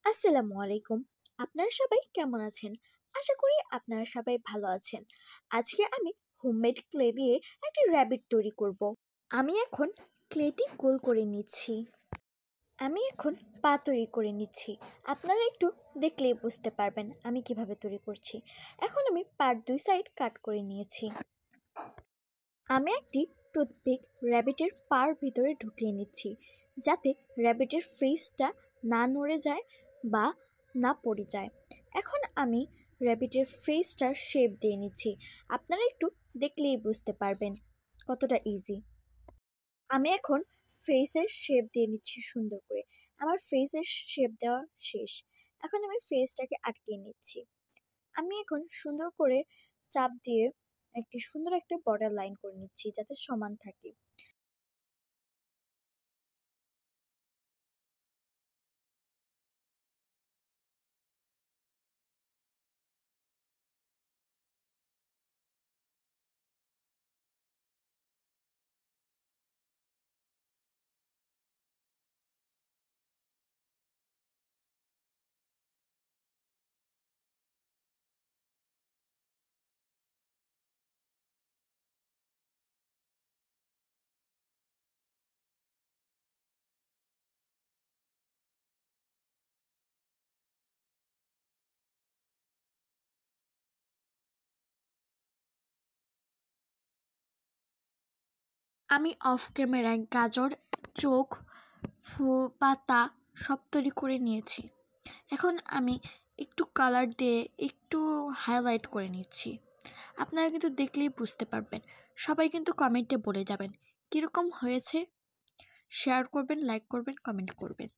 আসসালামু আলাইকুম। আপনারা সবাই কেমন আছেন? আশা করি আপনারা সবাই ভালো আছেন। আজকে আমি হোমমেড ক্লে দিয়ে একটা র‍্যাবিট তৈরি করব। আমি এখন ক্লেটি গোল করে নিচ্ছি। আমি এখন পা তৈরি করে নিচ্ছি। আপনারা একটু দেখলেই বুঝতে পারবেন আমি কিভাবে তৈরি করছি। এখন আমি পার দুই সাইড কাট করে নিয়েছি। আমি একটি টুথপিক র‍্যাবিটের পার ভিতরে ঢুকিয়ে নিচ্ছি, যাতে র‍্যাবিটের ফেসটা না নড়ে যায় বা না পড়ে যায়। এখন আমি র‍্যাবিটের ফেসটার শেপ দিয়ে নিচ্ছি। আপনারা একটু দেখলেই বুঝতে পারবেন কতটা ইজি। আমি এখন ফেসের শেপ দিয়ে নিচ্ছি সুন্দর করে। আমার ফেসের শেপ দেওয়া শেষ। এখন আমি ফেসটাকে আটকিয়ে নিচ্ছি। আমি এখন সুন্দর করে চাপ দিয়ে একটি সুন্দর একটা বর্ডার লাইন করে নিচ্ছি, যাতে সমান থাকে। আমি অফ ক্যামেরায় গাজর, চোখ, পাতা সব তৈরি করে নিয়েছি। এখন আমি একটু কালার দিয়ে একটু হাইলাইট করে নিচ্ছি। আপনারা কিন্তু দেখলেই বুঝতে পারবেন। সবাই কিন্তু কমেন্টে বলে যাবেন কীরকম হয়েছে। শেয়ার করবেন, লাইক করবেন, কমেন্ট করবেন।